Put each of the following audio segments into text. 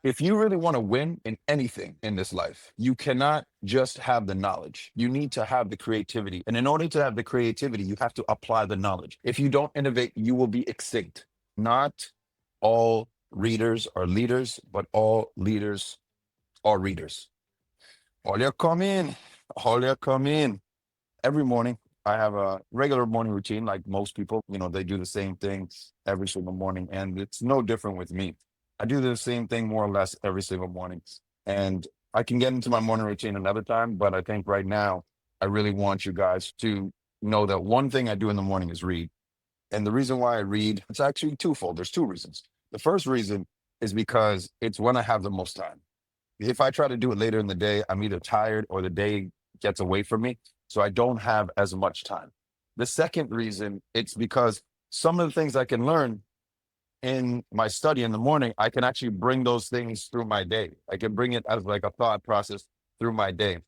If you really want to win in anything in this life, you cannot just have the knowledge. You need to have the creativity. And in order to have the creativity, you have to apply the knowledge. If you don't innovate, you will be extinct. Not all readers are leaders, but all leaders are readers. Hola, come in. Hola, come in. Every morning, I have a regular morning routine like most people. They do the same thing every single morning, and it's no different with me. I do the same thing more or less every single morning. And I can get into my morning routine another time, but I think right now, I really want you guys to know that one thing I do in the morning is read. And the reason why I read, it's actually twofold. There's two reasons. The first reason is because it's when I have the most time. If I try to do it later in the day, I'm either tired or the day gets away from me. So I don't have as much time. The second reason, it's because some of the things I can learn in my study in the morning, I can actually bring those things through my day. I can bring it as like a thought process through my day.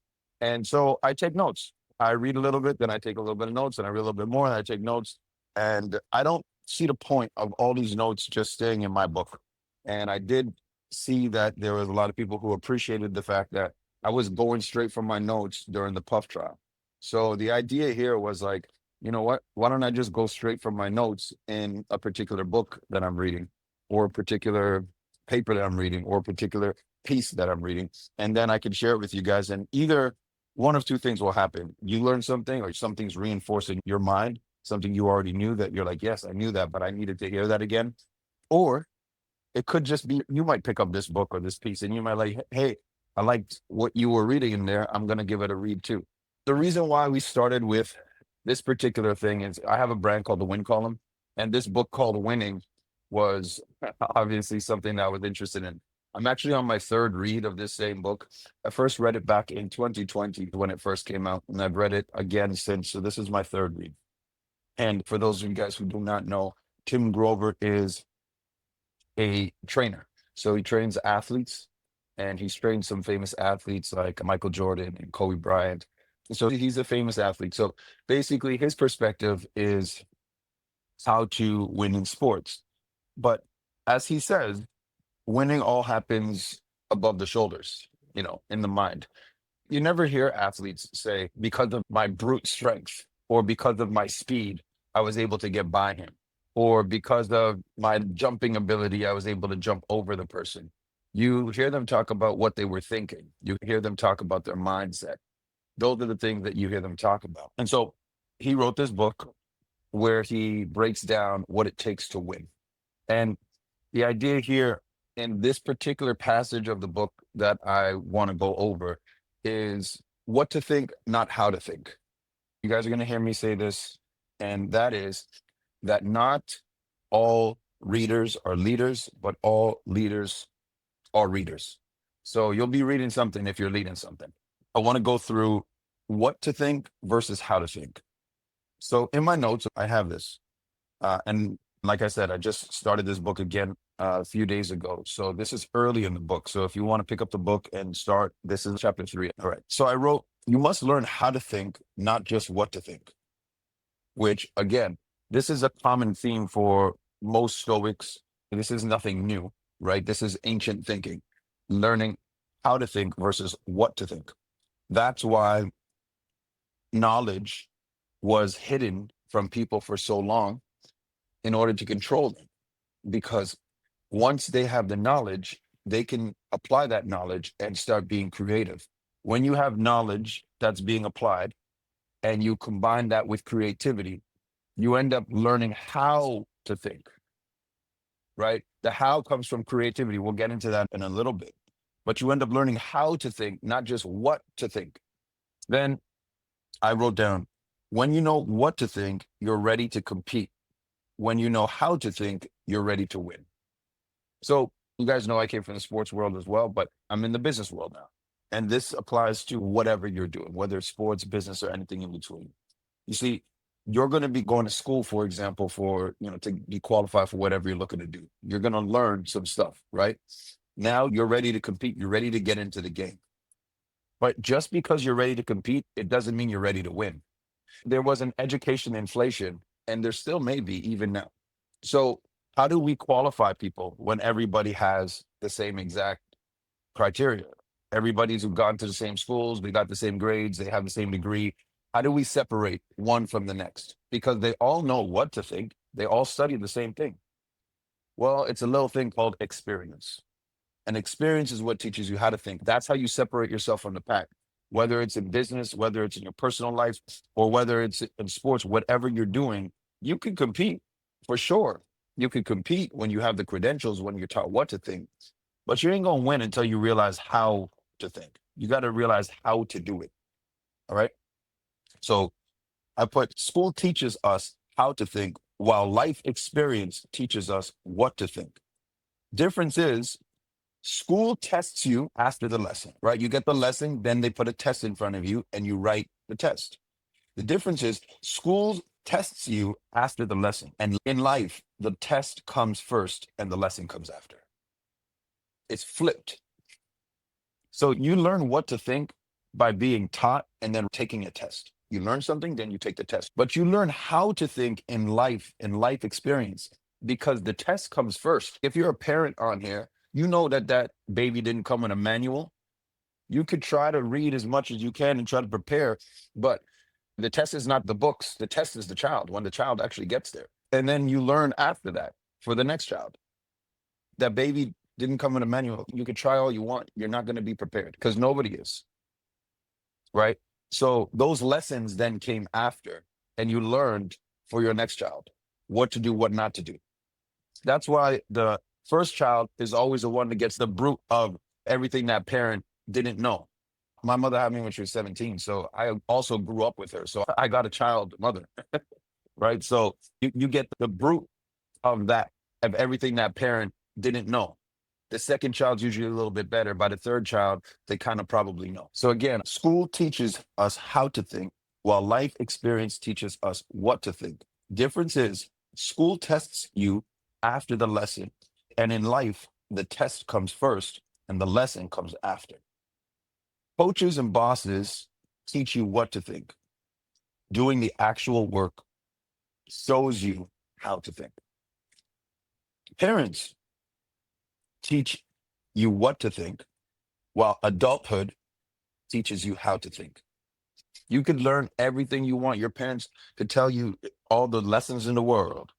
And so I take notes. I read a little bit, then I take a little bit of notes, and I read a little bit more, and I take notes. And I don't see the point of all these notes just staying in my book. And I did see that there was a lot of people who appreciated the fact that I was going straight from my notes during the puff trial. So the idea here was like, you know what? Why don't I just go straight from my notes in a particular book that I'm reading, or a particular paper that I'm reading, or a particular piece that I'm reading, and then I can share it with you guys. And either one of two things will happen. You learn something, or something's reinforced in your mind, something you already knew that you're like, yes, I knew that, but I needed to hear that again. Or it could just be you might pick up this book or this piece and you might like, hey, I liked what you were reading in there. I'm going to give it a read too. The reason why we started with this particular thing is I have a brand called the Win Column, and this book called Winning was obviously something that I was interested in. I'm actually on my third read of this same book. I first read it back in 2020 when it first came out, and I've read it again since. So this is my third read. And for those of you guys who do not know, Tim Grover is a trainer. So he trains athletes, and he's trained some famous athletes like Michael Jordan and Kobe Bryant. So he's a famous athlete. So basically, his perspective is how to win in sports. But as he says, winning all happens above the shoulders, in the mind. You never hear athletes say, because of my brute strength or because of my speed, I was able to get by him, or because of my jumping ability, I was able to jump over the person. You hear them talk about what they were thinking. You hear them talk about their mindset. Those are the things that you hear them talk about. And so he wrote this book where he breaks down what it takes to win. And the idea here in this particular passage of the book that I want to go over is what to think, not how to think. You guys are going to hear me say this, and that is that not all readers are leaders, but all leaders are readers. So you'll be reading something if you're leading something. I want to go through what to think versus how to think. So in my notes, I have this. And like I said, I just started this book again a few days ago. So this is early in the book. So if you want to pick up the book and start, this is chapter 3. All right. So I wrote, you must learn how to think, not just what to think, which again, this is a common theme for most Stoics. This is nothing new, right? This is ancient thinking, learning how to think versus what to think. That's why knowledge was hidden from people for so long in order to control them. Because once they have the knowledge, they can apply that knowledge and start being creative. When you have knowledge that's being applied and you combine that with creativity, you end up learning how to think, right? The how comes from creativity. We'll get into that in a little bit. But you end up learning how to think, not just what to think. Then I wrote down, when you know what to think, you're ready to compete. When you know how to think, you're ready to win. So you guys know I came from the sports world as well, but I'm in the business world now. And this applies to whatever you're doing, whether it's sports, business, or anything in between. You see, you're going to be going to school, for example, to be qualified for whatever you're looking to do. You're going to learn some stuff, right? Now you're ready to compete. You're ready to get into the game. But just because you're ready to compete, it doesn't mean you're ready to win. There was an education inflation, and there still may be even now. So how do we qualify people when everybody has the same exact criteria. Everybody's who gone to the same schools, they got the same grades, they have the same degree. How do we separate one from the next? Because they all know what to think. They all study the same thing. Well, it's a little thing called experience. And experience is what teaches you how to think. That's how you separate yourself from the pack, whether it's in business, whether it's in your personal life, or whether it's in sports, whatever you're doing, you can compete for sure. You can compete when you have the credentials, when you're taught what to think, but you ain't going to win until you realize how to think. You got to realize how to do it. All right. So I put school teaches us how to think while life experience teaches us what to think. Difference is school tests you after the lesson, right? You get the lesson, then they put a test in front of you and you write the test. The difference is school tests you after the lesson. And in life, the test comes first and the lesson comes after. It's flipped. So you learn what to think by being taught and then taking a test. You learn something, then you take the test. But you learn how to think in life experience, because the test comes first. If you're a parent on here, you know that that baby didn't come in a manual. You could try to read as much as you can and try to prepare, but the test is not the books. The test is the child when the child actually gets there. And then you learn after that for the next child. That baby didn't come in a manual. You could try all you want. You're not going to be prepared because nobody is. Right. So those lessons then came after, and you learned for your next child what to do, what not to do. That's why the first child is always the one that gets the brunt of everything that parent didn't know. My mother had me when she was 17. So I also grew up with her. So I got a child mother. Right. So you get the brunt of that, of everything that parent didn't know. The second child's usually a little bit better. By the third child, they kind of probably know. So again, school teaches us how to think, while life experience teaches us what to think. Difference is school tests you after the lesson, and in life, the test comes first and the lesson comes after. Coaches and bosses teach you what to think. Doing the actual work shows you how to think. Parents teach you what to think, while adulthood teaches you how to think. You could learn everything you want. Your parents could tell you all the lessons in the world,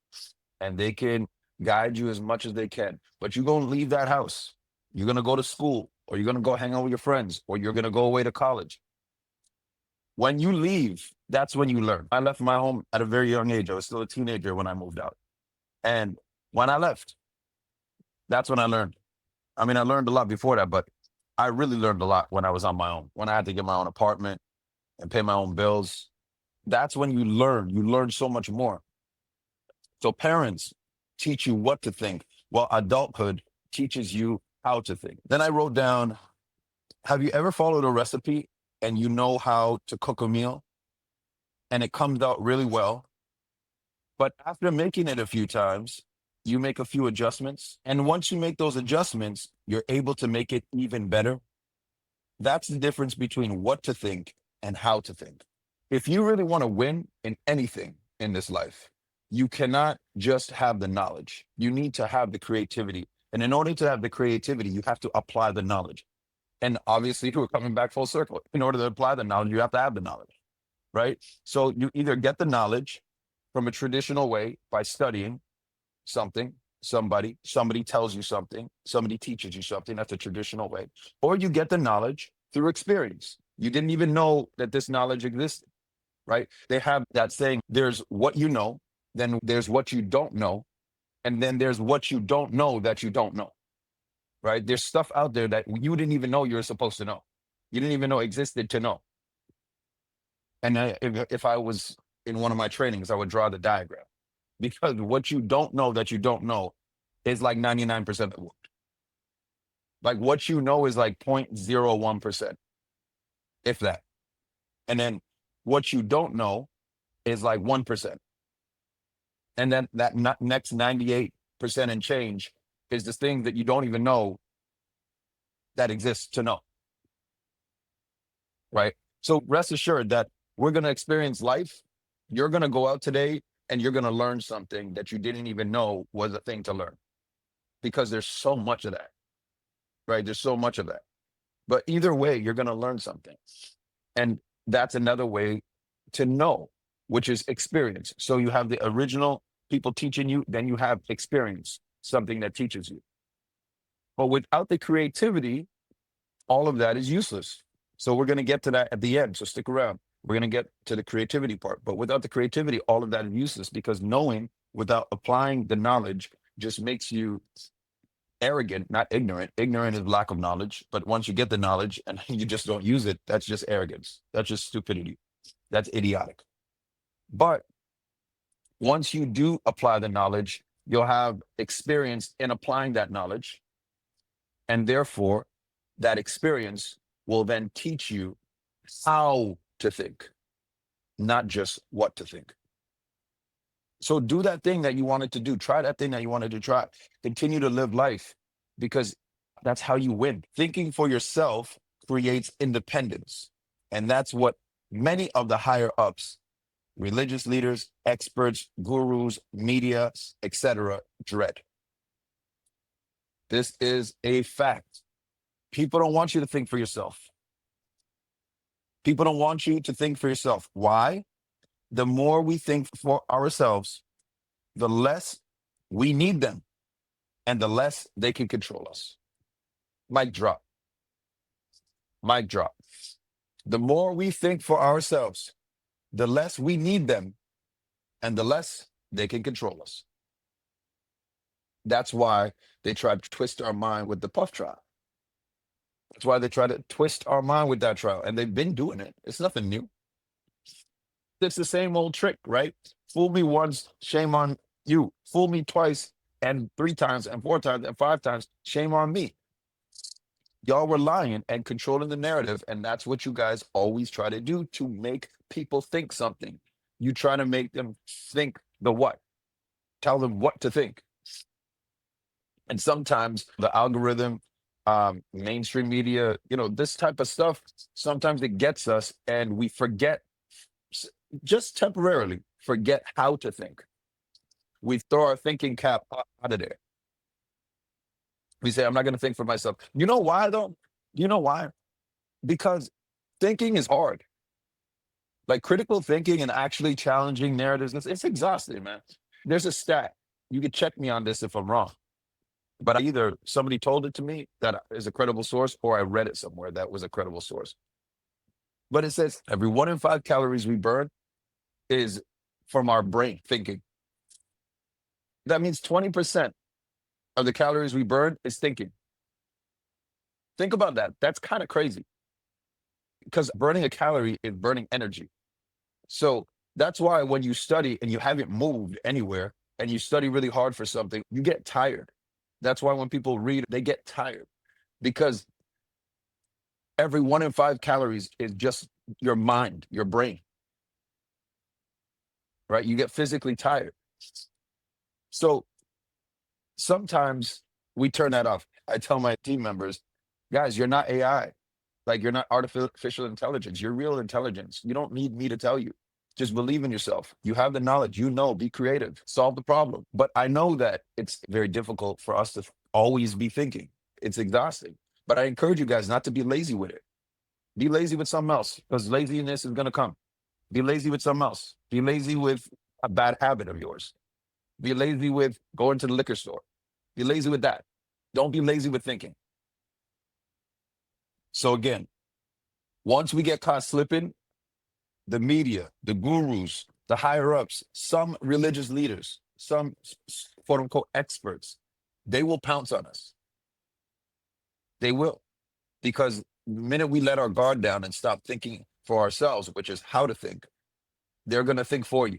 and they can guide you as much as they can. But you're going to leave that house. You're going to go to school, or you're going to go hang out with your friends, or you're going to go away to college. When you leave, that's when you learn. I left my home at a very young age. I was still a teenager when I moved out. And when I left, that's when I learned. I mean, I learned a lot before that, but I really learned a lot when I was on my own, when I had to get my own apartment and pay my own bills. That's when you learn. You learn so much more. So parents teach you what to think, while adulthood teaches you how to think. Then I wrote down, have you ever followed a recipe and you know how to cook a meal and it comes out really well, but after making it a few times, you make a few adjustments. And once you make those adjustments, you're able to make it even better. That's the difference between what to think and how to think. If you really want to win in anything in this life, you cannot just have the knowledge. You need to have the creativity. And in order to have the creativity, you have to apply the knowledge. And obviously, we're coming back full circle. In order to apply the knowledge, you have to have the knowledge, right? So you either get the knowledge from a traditional way by studying something, somebody tells you something, somebody teaches you something. That's a traditional way. Or you get the knowledge through experience. You didn't even know that this knowledge existed, right? They have that saying, there's what you know, then there's what you don't know, and then there's what you don't know that you don't know, right? There's stuff out there that you didn't even know you were supposed to know. You didn't even know existed to know. And if I was in one of my trainings, I would draw the diagram, because what you don't know that you don't know is like 99% of the world. Like what you know is like 0.01%, if that. And then what you don't know is like 1%. And then that next 98% and change is the thing that you don't even know that exists to know. Right? So rest assured that we're going to experience life. You're going to go out today and you're going to learn something that you didn't even know was a thing to learn, because there's so much of that, right? There's so much of that. But either way, you're going to learn something. And that's another way to know, which is experience. So you have the original people teaching you, then you have experience, something that teaches you. But without the creativity, all of that is useless. So we're going to get to that at the end. So stick around. We're going to get to the creativity part. But without the creativity, all of that is useless, because knowing without applying the knowledge just makes you arrogant, not ignorant. Ignorant is lack of knowledge. But once you get the knowledge and you just don't use it, that's just arrogance. That's just stupidity. That's idiotic. But once you do apply the knowledge, you'll have experience in applying that knowledge. And therefore, that experience will then teach you how to think, not just what to think. So do that thing that you wanted to do. Try that thing that you wanted to try. Continue to live life, because that's how you win. Thinking for yourself creates independence. And that's what many of the higher ups, religious leaders, experts, gurus, media, etc., dread. This is a fact. People don't want you to think for yourself. People don't want you to think for yourself. Why? The more we think for ourselves, the less we need them, and the less they can control us. Mic drop. Mic drop. The more we think for ourselves, the less we need them, and the less they can control us. That's why they tried to twist our mind with the Puff trial. That's why they try to twist our mind with that trial. And they've been doing it. It's nothing new. It's the same old trick, right? Fool me once, shame on you. Fool me twice, and 3 times, and 4 times, and 5 times, shame on me. Y'all were lying and controlling the narrative. And that's what you guys always try to do, to make people think something. You try to make them think the what. Tell them what to think. And sometimes the algorithm, mainstream media, this type of stuff, sometimes it gets us and we forget, just temporarily forget how to think. We throw our thinking cap out of there. We say, I'm not going to think for myself. You know why, though? You know why? Because thinking is hard. Like critical thinking and actually challenging narratives, it's exhausting, man. There's a stat. You can check me on this if I'm wrong. But either somebody told it to me that is a credible source, or I read it somewhere that was a credible source. But it says every 1 in 5 calories we burn is from our brain thinking. That means 20% of the calories we burn is thinking. Think about that. That's kind of crazy, because burning a calorie is burning energy. So that's why when you study and you haven't moved anywhere and you study really hard for something, you get tired. That's why when people read, they get tired, because every 1 in 5 calories is just your mind, your brain, right? You get physically tired. So sometimes we turn that off. I tell my team members, guys, you're not AI. Like, you're not artificial intelligence. You're real intelligence. You don't need me to tell you. Just believe in yourself. You have the knowledge, be creative, solve the problem. But I know that it's very difficult for us to always be thinking. It's exhausting. But I encourage you guys not to be lazy with it. Be lazy with something else, because laziness is going to come. Be lazy with something else. Be lazy with a bad habit of yours. Be lazy with going to the liquor store. Be lazy with that. Don't be lazy with thinking. So again, once we get caught slipping, the media, the gurus, the higher ups, some religious leaders, some quote unquote experts, they will pounce on us. They will. Because the minute we let our guard down and stop thinking for ourselves, which is how to think, they're going to think for you.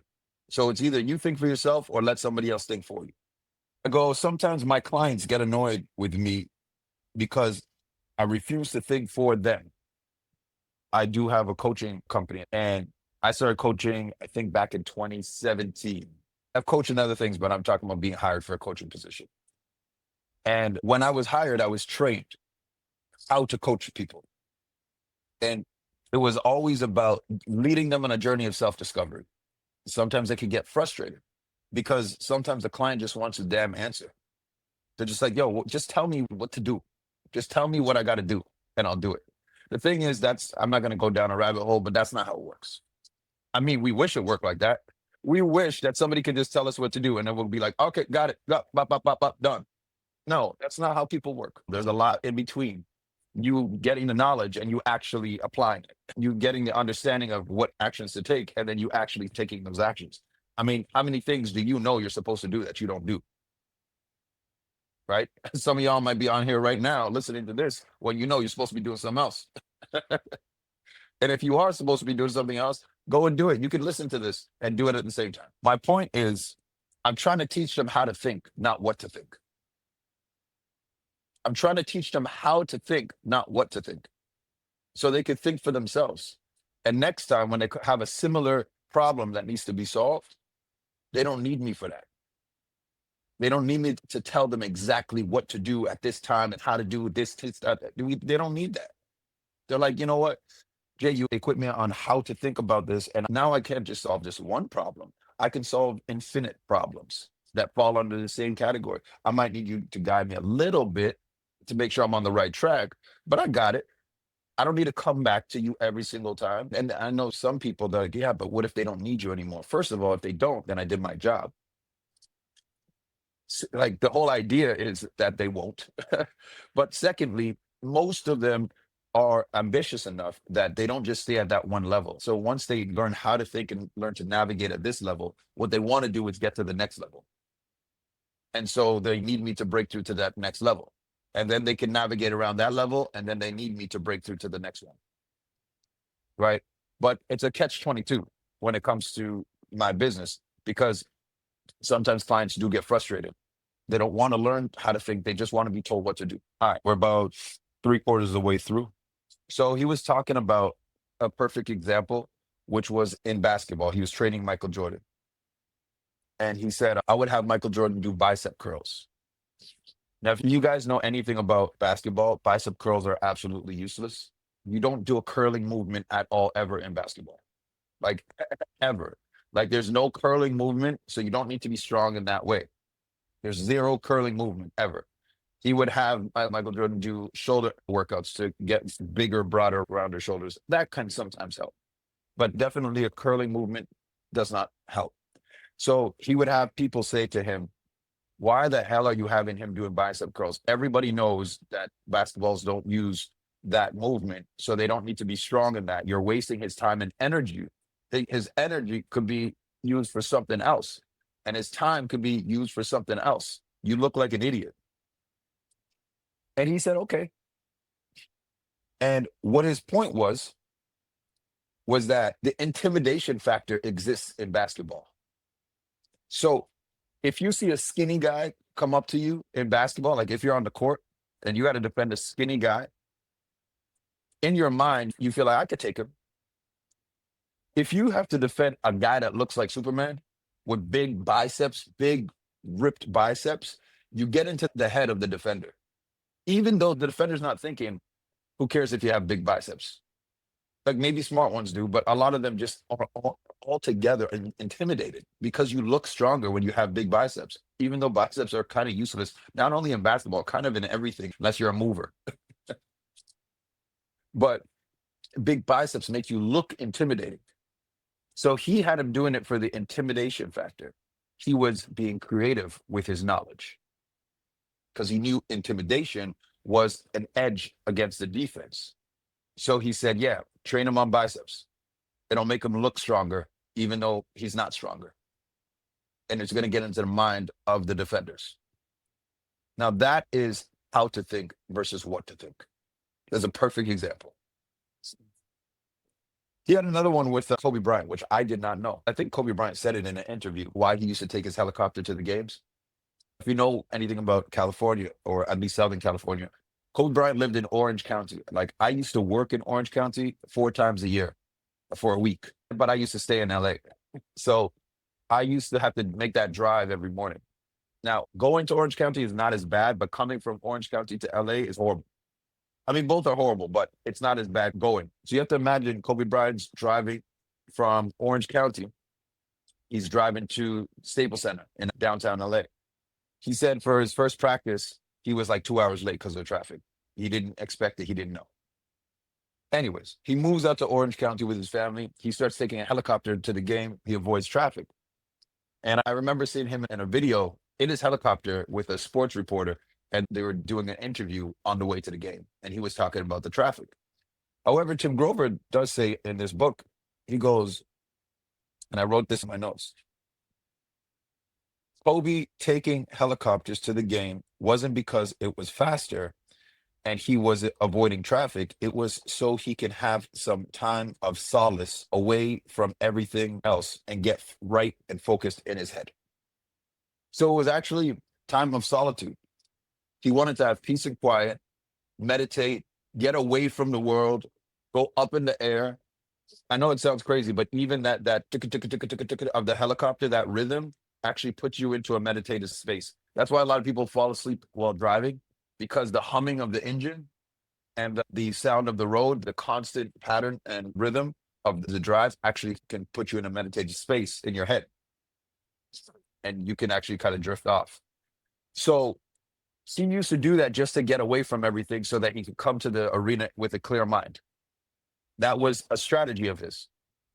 So it's either you think for yourself or let somebody else think for you. Sometimes my clients get annoyed with me because I refuse to think for them. I do have a coaching company, and I started coaching, I think, back in 2017. I've coached in other things, but I'm talking about being hired for a coaching position. And when I was hired, I was trained how to coach people. And it was always about leading them on a journey of self-discovery. Sometimes they could get frustrated because sometimes the client just wants a damn answer. They're just like, yo, just tell me what to do. Just tell me what I got to do. and I'll do it. The thing is, I'm not going to go down a rabbit hole, but that's not how it works. I mean, we wish it worked like that. We wish that somebody could just tell us what to do and then we'll be like, okay, got it. Done. No, that's not how people work. There's a lot in between you getting the knowledge and you actually applying it, you getting the understanding of what actions to take, and then you actually taking those actions. I mean, how many things do you know you're supposed to do that you don't do? Right? Some of y'all might be on here right now listening to this when you know you're supposed to be doing something else. And if you are supposed to be doing something else, go and do it. You can listen to this and do it at the same time. My point is, I'm trying to teach them how to think, not what to think. I'm trying to teach them how to think, not what to think, so they could think for themselves. And next time when they have a similar problem that needs to be solved, they don't need me for that. They don't need me to tell them exactly what to do at this time and how to do this. They don't need that. They're like, you know what, Jay, you equipped me on how to think about this. And now I can't just solve just one problem. I can solve infinite problems that fall under the same category. I might need you to guide me a little bit to make sure I'm on the right track, but I got it. I don't need to come back to you every single time. And I know some people that are like, yeah, but what if they don't need you anymore? First of all, if they don't, then I did my job. Like the whole idea is that they won't. But secondly, most of them are ambitious enough that they don't just stay at that one level. So once they learn how to think and learn to navigate at this level, what they want to do is get to the next level. And so they need me to break through to that next level. And then they can navigate around that level. And then they need me to break through to the next one. Right. But it's a catch 22 when it comes to my business, because sometimes clients do get frustrated. They don't want to learn how to think. They just want to be told what to do. All right. We're about 3/4 of the way through. So he was talking about a perfect example, which was in basketball. He was training Michael Jordan. And he said, I would have Michael Jordan do bicep curls. Now, if you guys know anything about basketball, bicep curls are absolutely useless. You don't do a curling movement at all ever in basketball, like ever. Like there's no curling movement, so you don't need to be strong in that way. There's zero curling movement ever. He would have Michael Jordan do shoulder workouts to get bigger, broader, rounder shoulders. That can sometimes help, but definitely a curling movement does not help. So he would have people say to him, why the hell are you having him doing bicep curls? Everybody knows that basketballs don't use that movement, so they don't need to be strong in that. You're wasting his time and energy. His energy could be used for something else, and his time could be used for something else. You look like an idiot. And he said, okay. And what his point was that the intimidation factor exists in basketball. So if you see a skinny guy come up to you in basketball, like if you're on the court and you got to defend a skinny guy, in your mind, you feel like I could take him. If you have to defend a guy that looks like Superman with big biceps, big ripped biceps, you get into the head of the defender. Even though the defender's not thinking, who cares if you have big biceps? Like maybe smart ones do, but a lot of them just are altogether intimidated because you look stronger when you have big biceps, even though biceps are kind of useless, not only in basketball, kind of in everything, unless you're a mover. But big biceps make you look intimidating. So he had him doing it for the intimidation factor. He was being creative with his knowledge because he knew intimidation was an edge against the defense. So he said, yeah, train him on biceps. It'll make him look stronger, even though he's not stronger. And it's going to get into the mind of the defenders. Now, that is how to think versus what to think. There's a perfect example. He had another one with Kobe Bryant, which I did not know. I think Kobe Bryant said it in an interview, why he used to take his helicopter to the games. If you know anything about California, or at least Southern California, Kobe Bryant lived in Orange County. Like I used to work in Orange County 4 times a year for a week, but I used to stay in LA. So I used to have to make that drive every morning. Now, going to Orange County is not as bad, but coming from Orange County to LA is horrible. I mean, both are horrible, but it's not as bad going. So you have to imagine Kobe Bryant's driving from Orange County. He's driving to Staples Center in downtown LA. He said for his first practice, he was like 2 hours late because of traffic. He didn't expect it. He didn't know. Anyways, he moves out to Orange County with his family. He starts taking a helicopter to the game. He avoids traffic. And I remember seeing him in a video in his helicopter with a sports reporter, and they were doing an interview on the way to the game. And he was talking about the traffic. However, Tim Grover does say in this book, he goes, and I wrote this in my notes, Kobe taking helicopters to the game wasn't because it was faster and he was avoiding traffic. It was so he can have some time of solace away from everything else and get right and focused in his head. So it was actually time of solitude. He wanted to have peace and quiet, meditate, get away from the world, go up in the air. I know it sounds crazy, but even that of the helicopter, that rhythm actually puts you into a meditative space. That's why a lot of people fall asleep while driving, because the humming of the engine and the sound of the road, the constant pattern and rhythm of the drive actually can put you in a meditative space in your head. And you can actually kind of drift off. So he used to do that just to get away from everything so that he could come to the arena with a clear mind. That was a strategy of his,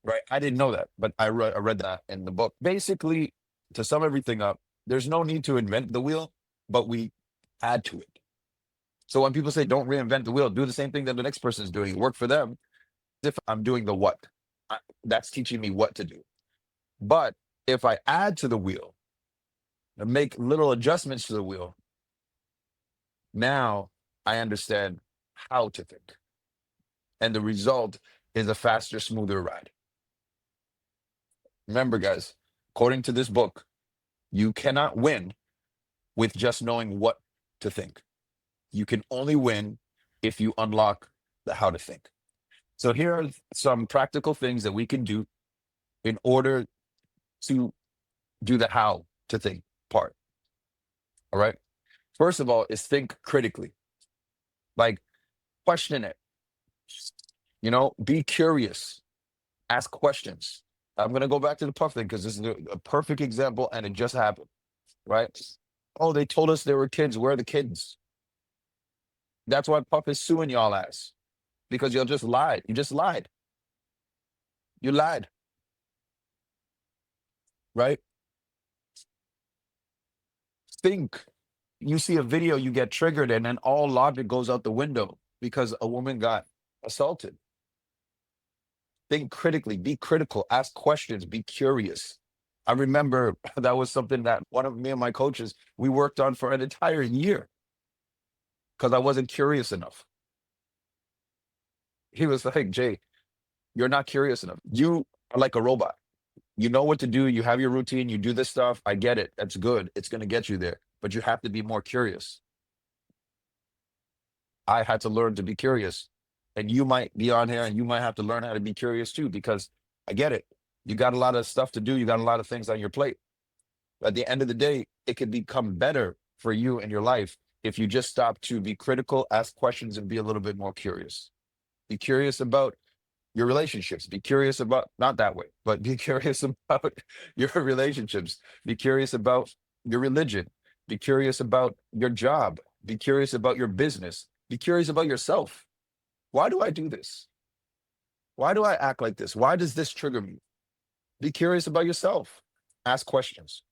right? I didn't know that, but I read that in the book. Basically, to sum everything up, there's no need to invent the wheel, but we add to it. So when people say don't reinvent the wheel, do the same thing that the next person is doing. Work for them. If I'm doing the what, that's teaching me what to do. But if I add to the wheel and make little adjustments to the wheel, now I understand how to think. And the result is a faster, smoother ride. Remember, guys, according to this book, you cannot win with just knowing what to think. You can only win if you unlock the how to think. So here are some practical things that we can do in order to do the how to think part. All right. First of all, is think critically. Like, question it. Be curious. Ask questions. I'm going to go back to the puff thing because this is a perfect example and it just happened, right? Oh, they told us there were kids. Where are the kids? That's why Puff is suing y'all ass, because y'all just lied. You just lied. You lied, right? Think. You see a video, you get triggered, and then all logic goes out the window because a woman got assaulted. Think critically, be critical, ask questions, be curious. I remember that was something that one of me and my coaches, we worked on for an entire year because I wasn't curious enough. He was like, Jay, you're not curious enough. You are like a robot. You know what to do. You have your routine. You do this stuff. I get it. That's good. It's going to get you there. But you have to be more curious. I had to learn to be curious. And you might be on here and you might have to learn how to be curious too, because I get it. You got a lot of stuff to do. You got a lot of things on your plate. But at the end of the day, it could become better for you in your life if you just stop to be critical, ask questions, and be a little bit more curious. Be curious about your relationships. Be curious about, not that way, but be curious about your relationships. Be curious about your religion. Be curious about your job. Be curious about your business. Be curious about yourself. Why do I do this? Why do I act like this? Why does this trigger me? Be curious about yourself. Ask questions.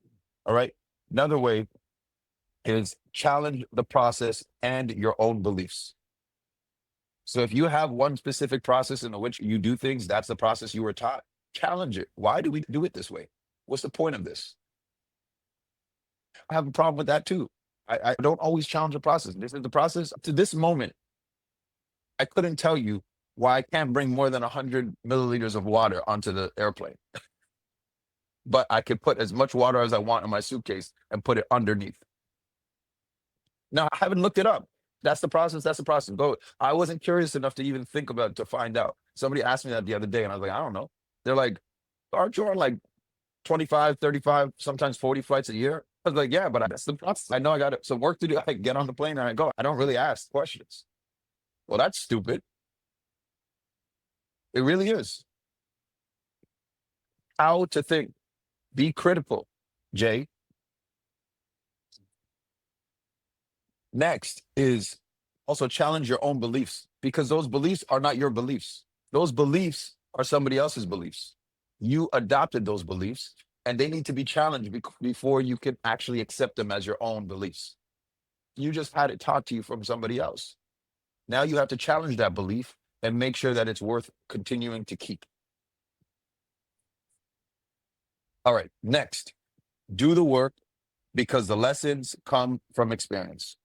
All right. Another way is challenge the process and your own beliefs. So if you have one specific process in which you do things, that's the process you were taught. Challenge it. Why do we do it this way? What's the point of this? I have a problem with that too. I don't always challenge the process. This is the process. To this moment, I couldn't tell you why I can't bring more than 100 milliliters of water onto the airplane. But I could put as much water as I want in my suitcase and put it underneath. Now, I haven't looked it up. That's the process. That's the process. Go. I wasn't curious enough to even think about it, to find out. Somebody asked me that the other day, and I was like, I don't know. They're like, aren't you on like 25, 35, sometimes 40 flights a year? I was like, yeah, but that's the process. I know I got some work to do. I get on the plane and I go. I don't really ask questions. Well, that's stupid. It really is. How to think. Be critical, Jay. Next is also challenge your own beliefs. because those beliefs are not your beliefs. Those beliefs are somebody else's beliefs. You adopted those beliefs, and they need to be challenged before you can actually accept them as your own beliefs. You just had it taught to you from somebody else. Now you have to challenge that belief and make sure that it's worth continuing to keep. All right, next, do the work because the lessons come from experience.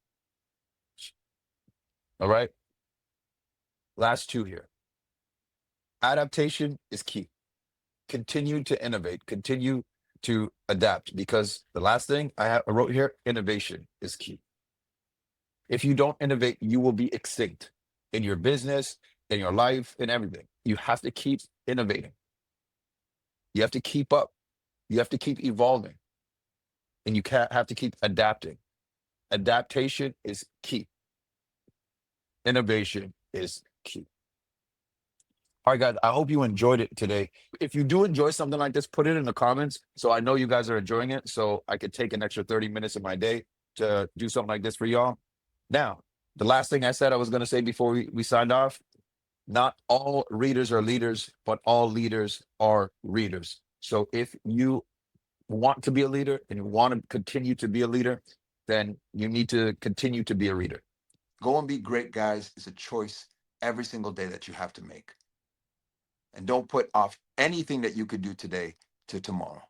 All right. Last two here. Adaptation is key. Continue to innovate, continue to adapt, because the last thing I wrote here, innovation is key. If you don't innovate, you will be extinct in your business, in your life, in everything. You have to keep innovating. You have to keep up. You have to keep evolving. And you have to keep adapting. Adaptation is key. Innovation is key. All right, guys, I hope you enjoyed it today. If you do enjoy something like this, put it in the comments so I know you guys are enjoying it, so I could take an extra 30 minutes of my day to do something like this for y'all. Now, the last thing I said I was going to say before we signed off, not all readers are leaders, but all leaders are readers. So if you want to be a leader and you want to continue to be a leader, then you need to continue to be a reader. Go and be great, guys, is a choice every single day that you have to make. And don't put off anything that you could do today to tomorrow.